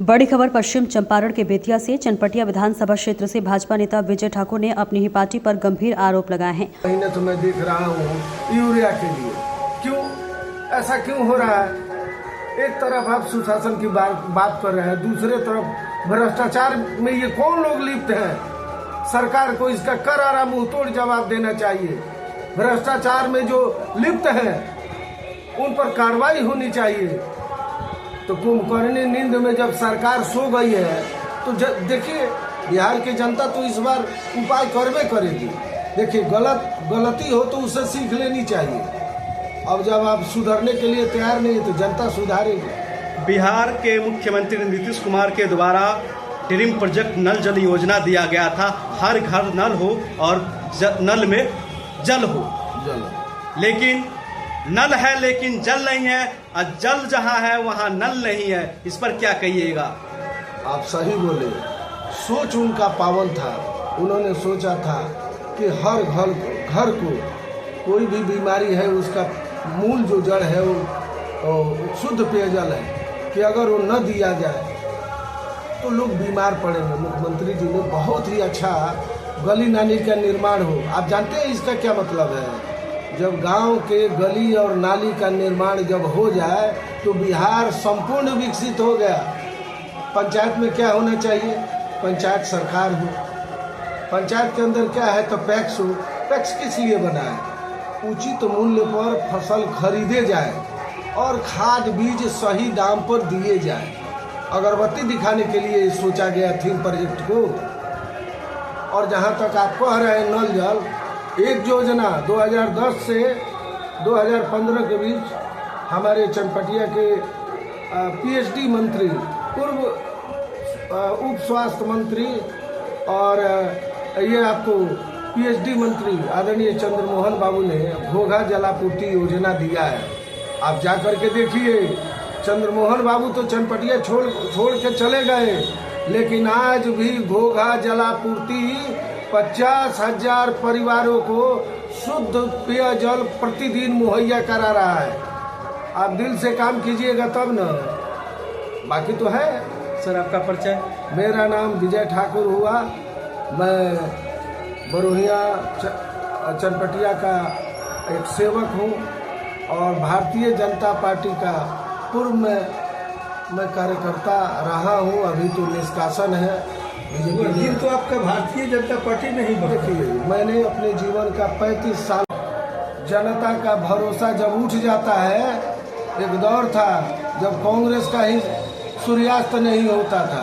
बड़ी खबर पश्चिम चंपारण के बेतिया से। चनपटिया विधानसभा क्षेत्र से भाजपा नेता विजय ठाकुर ने अपनी ही पार्टी पर गंभीर आरोप लगाए हैं। महीने तो मैं देख रहा हूँ यूरिया के लिए क्यों ऐसा क्यों हो रहा है? एक तरफ आप सुशासन की बात कर रहे हैं, दूसरे तरफ भ्रष्टाचार में ये कौन लोग लिप्त हैं? सरकार को इसका करारा मुंहतोड़ जवाब देना चाहिए। भ्रष्टाचार में जो लिप्त हैं उन पर कार्रवाई होनी चाहिए। तो कुंभकर्णी नींद में जब सरकार सो गई है तो देखिए बिहार की जनता तो इस बार उपाय करवे करेगी। देखिए गलती हो तो उसे सीख लेनी चाहिए। अब जब आप सुधरने के लिए तैयार नहीं है तो जनता सुधारेगी। बिहार के मुख्यमंत्री नीतीश कुमार के द्वारा ड्रीम प्रोजेक्ट नल जल योजना दिया गया था, हर घर नल हो और नल में जल हो। लेकिन नल है लेकिन जल नहीं है, और जल जहां है वहां नल नहीं है। इस पर क्या कहिएगा? आप सही बोले। सोच उनका पावन था। उन्होंने सोचा था कि हर घर को कोई भी बीमारी है उसका मूल जो जड़ है वो शुद्ध पेयजल है कि अगर वो न दिया जाए तो लोग बीमार पड़ेंगे। मुख्यमंत्री जी ने बहुत ही अच्छा गली नाली का निर्माण हो। आप जानते हैं इसका क्या मतलब है? जब गांव के गली और नाली का निर्माण जब हो जाए तो बिहार संपूर्ण विकसित हो गया। पंचायत में क्या होना चाहिए? पंचायत सरकार हो। पंचायत के अंदर क्या है तो पैक्स हो। पैक्स किस लिए बना है? उचित मूल्य पर फसल खरीदे जाए और खाद बीज सही दाम पर दिए जाए। अगरबत्ती दिखाने के लिए सोचा गया थीम प्रोजेक्ट को। और जहां तक आप कह रहे हैं नल जल, एक योजना 2010 से 2015 के बीच हमारे चनपटिया के पीएचडी मंत्री, पूर्व उप स्वास्थ्य मंत्री और ये आपको पीएचडी मंत्री आदरणीय चंद्रमोहन बाबू ने घोघा जलापूर्ति योजना दिया है। आप जा करके देखिए। चंद्रमोहन बाबू तो चनपटिया छोड़ के चले गए, लेकिन आज भी घोघा जलापूर्ति 50,000 परिवारों को शुद्ध पेयजल प्रतिदिन मुहैया करा रहा है। आप दिल से काम कीजिएगा तब न, बाकी तो है। सर आपका परिचय? मेरा नाम विजय ठाकुर हुआ। मैं बरोहिया चनपटिया का एक सेवक हूँ और भारतीय जनता पार्टी का पूर्व में मैं कार्यकर्ता रहा हूँ। अभी तो निष्कासन है। लेकिन तो आपका भारतीय जनता पार्टी नहीं देखिए, मैंने अपने जीवन का 35 साल जनता का भरोसा जब उठ जाता है। एक दौर था जब कांग्रेस का ही सूर्यास्त नहीं होता था।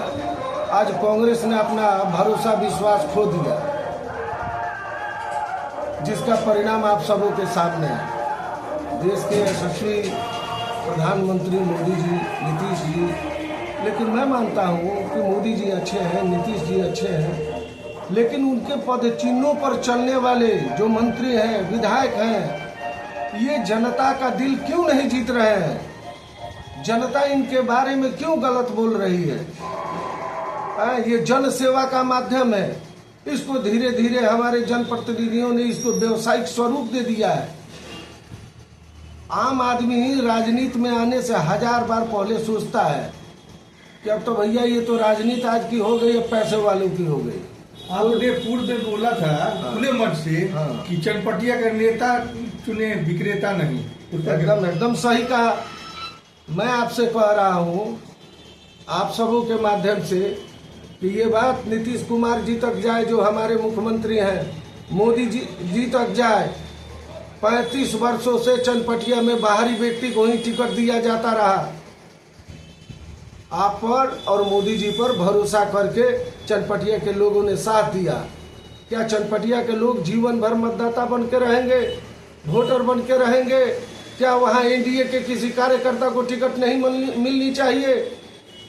आज कांग्रेस ने अपना भरोसा विश्वास खो दिया, जिसका परिणाम आप सबों के सामने है। देश के यशस्वी प्रधानमंत्री मोदी जी, नीतीश जी, लेकिन मैं मानता हूँ कि मोदी जी अच्छे हैं, नीतीश जी अच्छे हैं, लेकिन उनके पद चिन्हों पर चलने वाले जो मंत्री हैं, विधायक हैं, ये जनता का दिल क्यों नहीं जीत रहे हैं? जनता इनके बारे में क्यों गलत बोल रही है? ये जन सेवा का माध्यम है। इसको धीरे धीरे हमारे जनप्रतिनिधियों ने इसको व्यवसायिक स्वरूप दे दिया है। आम आदमी राजनीति में आने से 1000 बार पहले सोचता है कि अब तो भैया ये तो राजनीति आज की हो गई, अब पैसे वालों की हो गई। आपने पूर्व में बोला था खुले मन से कि चनपटिया का नेता चुने, विक्रेता नहीं। एकदम सही कहा। मैं आपसे कह रहा हूँ आप सबों के माध्यम से कि ये बात नीतीश कुमार जी तक जाए, जो हमारे मुख्यमंत्री हैं, मोदी जी तक जाए। 35 वर्षों से चनपटिया में बाहरी व्यक्ति को ही टिकट दिया जाता रहा। आप पर और मोदी जी पर भरोसा करके चनपटिया के लोगों ने साथ दिया। क्या चनपटिया के लोग जीवन भर मतदाता बन के रहेंगे, वोटर बन के रहेंगे? क्या वहाँ एनडीए के किसी कार्यकर्ता को टिकट नहीं मिलनी चाहिए?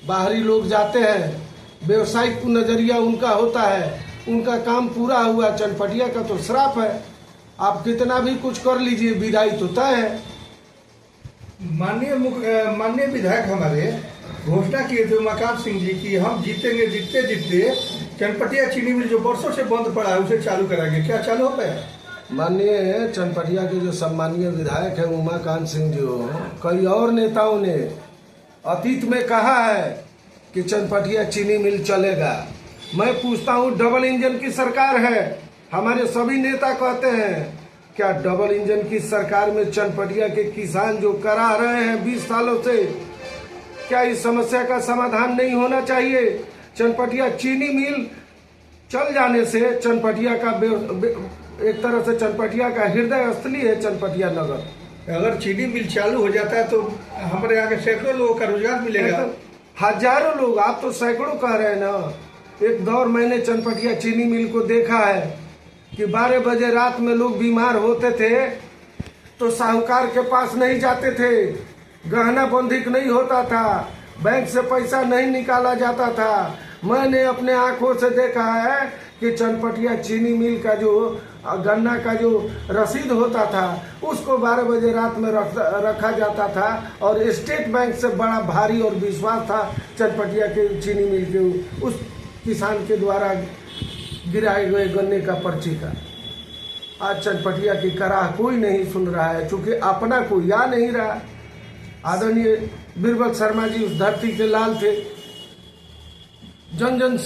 बाहरी लोग जाते हैं, व्यवसायिक नजरिया उनका होता है, उनका काम पूरा हुआ। चनपटिया का तो श्राप है। आप कितना भी कुछ कर लीजिए, विदाई तो तय है। माननीय विधायक हमारे घोषणा किए थे उमाकांत सिंह जी की हम जीतेंगे, जीतते चनपटिया चीनी मिल जो वर्षों से बंद पड़ा है उसे चालू कराएंगे। क्या चालू हो पाया? माननीय चनपटिया के जो सम्मानीय विधायक हैं उमाकांत सिंह जी हो, कई और नेताओं ने अतीत में कहा है कि चनपटिया चीनी मिल चलेगा। मैं पूछता हूँ, डबल इंजन की सरकार है, हमारे सभी नेता कहते हैं, क्या डबल इंजन की सरकार में चनपटिया के किसान जो करा रहे हैं 20 सालों से, क्या इस समस्या का समाधान नहीं होना चाहिए? चनपटिया चीनी मिल चल जाने से चनपटिया का एक तरह से चनपटिया का हृदय स्थली है चनपटिया नगर। अगर चीनी मिल चालू हो जाता है तो हमारे यहाँ के सैकड़ों लोगों का रोजगार मिलेगा। हजारों लोग, आप तो सैकड़ों कह रहे हैं ना। एक दौर मैंने चनपटिया चीनी मिल को देखा है कि 12 बजे रात में लोग बीमार होते थे तो साहूकार के पास नहीं जाते थे, गहना बंधिक नहीं होता था, बैंक से पैसा नहीं निकाला जाता था। मैंने अपने आंखों से देखा है कि चनपटिया चीनी मिल का जो गन्ना का जो रसीद होता था उसको 12 बजे रात में रखा जाता था और स्टेट बैंक से बड़ा भारी और विश्वास था चनपटिया के चीनी मिल के उस किसान के द्वारा गिराए गए गन्ने का पर्ची का। आज चनपटिया की कराह कोई नहीं सुन रहा है, चूंकि अपना कोई आ नहीं रहा। आदरणीय बीरबल शर्मा जी उस धरती के लाल थे, जन जन